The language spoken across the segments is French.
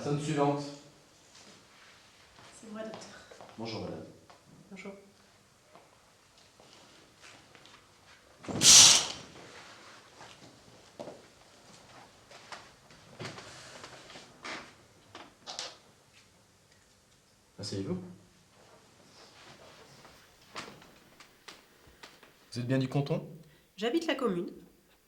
Personne suivante. C'est moi, docteur. Bonjour madame. Bonjour. Asseyez-vous. Vous êtes bien du canton? J'habite la commune.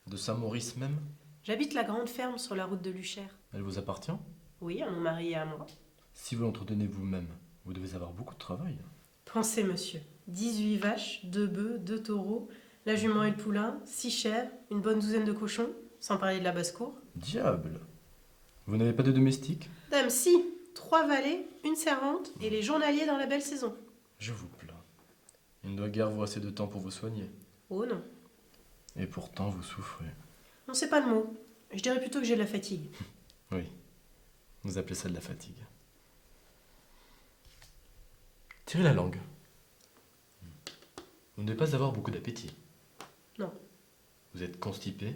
De Saint-Maurice même? J'habite la grande ferme sur la route de Luchère. Elle vous appartient? Oui, à mon mari et à moi. Si vous l'entretenez vous-même, vous devez avoir beaucoup de travail. Pensez, monsieur. 18 vaches, 2 bœufs, 2 taureaux, la jument et le poulain, 6 chèvres, une bonne douzaine de cochons, sans parler de la basse-cour. Diable! Vous n'avez pas de domestique? Dame, si, 3 valets, une servante et les journaliers dans la belle saison. Je vous plains. Il ne doit guère vous assez de temps pour vous soigner. Oh non. Et pourtant vous souffrez. Non, c'est pas le mot. Je dirais plutôt que j'ai de la fatigue. Oui. Vous appelez ça de la fatigue. Tirez la langue. Vous ne devez pas avoir beaucoup d'appétit. Non. Vous êtes constipé.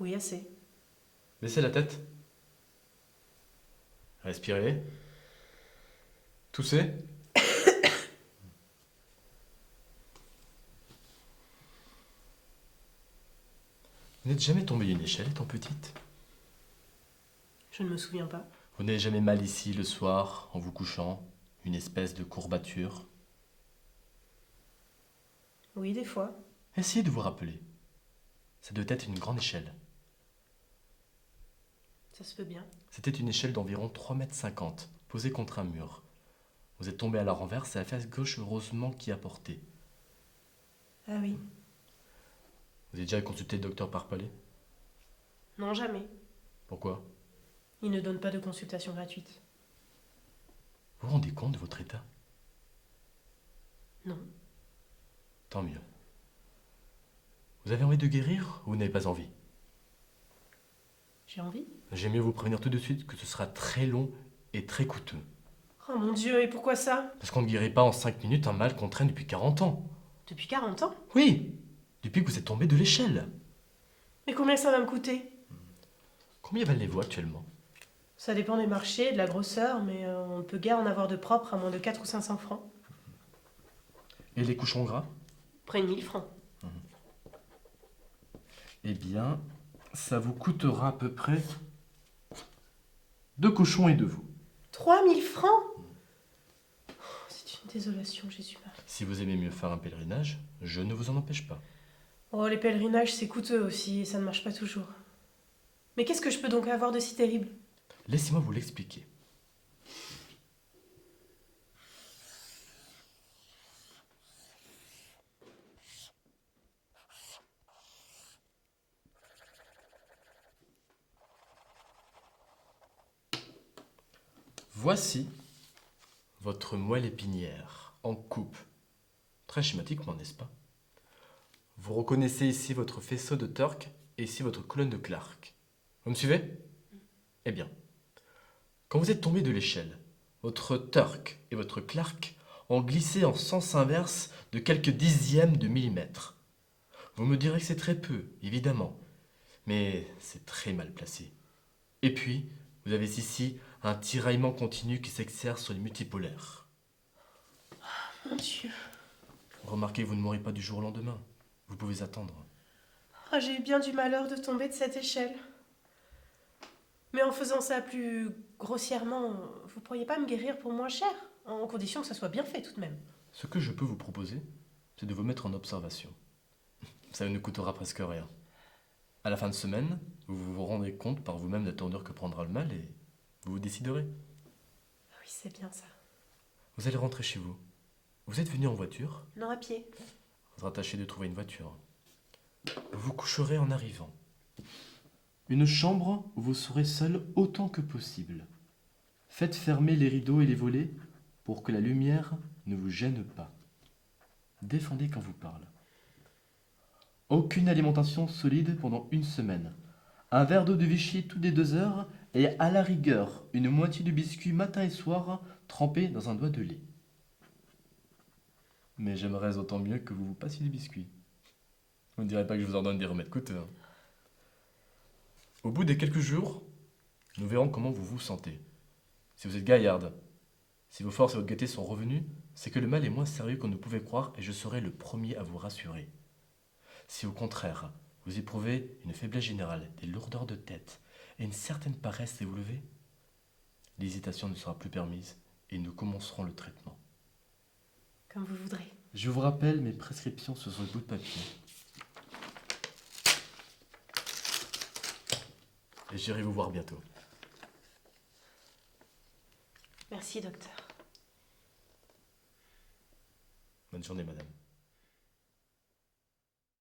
Oui, assez. Baissez la tête. Respirez. Toussez. Vous n'êtes jamais tombé d'une échelle étant petite? Je ne me souviens pas. Vous n'avez jamais mal ici le soir en vous couchant? Une espèce de courbature? Oui, des fois. Essayez de vous rappeler. Ça devait être une grande échelle. Ça se peut bien. C'était une échelle d'environ 3,50 m, posée contre un mur. Vous êtes tombé à la renverse et la face gauche heureusement qui a porté. Ah oui. Vous avez déjà consulté le docteur par palais? Non, jamais. Pourquoi? Il ne donne pas de consultation gratuite. Vous vous rendez compte de votre état? Non. Tant mieux. Vous avez envie de guérir ou vous n'avez pas envie? J'ai envie. J'aime mieux vous prévenir tout de suite que ce sera très long et très coûteux. Oh mon Dieu, et pourquoi ça? Parce qu'on ne guérit pas en 5 minutes un mal qu'on traîne depuis 40 ans. Depuis 40 ans? Oui, depuis que vous êtes tombé de l'échelle. Mais combien ça va me coûter? Combien valez-vous actuellement? Ça dépend des marchés, de la grosseur, mais on ne peut guère en avoir de propre à moins de 400 ou 500 francs. Et les couchons gras? Près de 1000 francs. Eh bien, ça vous coûtera à peu près 2 cochons et 2 veaux. 3000 francs? Oh, c'est une désolation, Jésus-Marie. Si vous aimez mieux faire un pèlerinage, je ne vous en empêche pas. Oh, les pèlerinages, c'est coûteux aussi, et ça ne marche pas toujours. Mais qu'est-ce que je peux donc avoir de si terrible? Laissez-moi vous l'expliquer. Voici votre moelle épinière en coupe. Très schématiquement, n'est-ce pas? Vous reconnaissez ici votre faisceau de Turck et ici votre colonne de Clark. Vous me suivez? Eh bien, quand vous êtes tombé de l'échelle, votre Turck et votre Clark ont glissé en sens inverse de quelques dixièmes de millimètre. Vous me direz que c'est très peu, évidemment, mais c'est très mal placé. Et puis, vous avez ici un tiraillement continu qui s'exerce sur les multipolaires. Mon Dieu. Remarquez, vous ne mourrez pas du jour au lendemain. Vous pouvez attendre. Ah, j'ai eu bien du malheur de tomber de cette échelle. Mais en faisant ça plus grossièrement, vous pourriez pas me guérir pour moins cher, en condition que ça soit bien fait tout de même. Ce que je peux vous proposer, c'est de vous mettre en observation. Ça ne coûtera presque rien. À la fin de semaine, vous vous rendrez compte par vous-même de la tournure que prendra le mal et vous vous déciderez. Oui, c'est bien ça. Vous allez rentrer chez vous. Vous êtes venu en voiture. Non, à pied. Il faudra tâcher de trouver une voiture. Vous vous coucherez en arrivant. Une chambre où vous serez seul autant que possible. Faites fermer les rideaux et les volets pour que la lumière ne vous gêne pas. Défendez quand vous parle. Aucune alimentation solide pendant 1 semaine. Un verre d'eau de Vichy toutes les 2 heures et à la rigueur une moitié de biscuit matin et soir trempé dans un doigt de lait. Mais j'aimerais autant mieux que vous vous passiez du biscuit. Vous ne direz pas que je vous ordonne des remèdes coûteux. Au bout des quelques jours, nous verrons comment vous vous sentez. Si vous êtes gaillarde, si vos forces et votre gaieté sont revenues, c'est que le mal est moins sérieux qu'on ne pouvait croire et je serai le premier à vous rassurer. Si au contraire, vous éprouvez une faiblesse générale, des lourdeurs de tête et une certaine paresse à vous lever, l'hésitation ne sera plus permise et nous commencerons le traitement. Comme vous voudrez. Je vous rappelle mes prescriptions sur ce bout de papier. Et j'irai vous voir bientôt. Merci, docteur. Bonne journée, madame.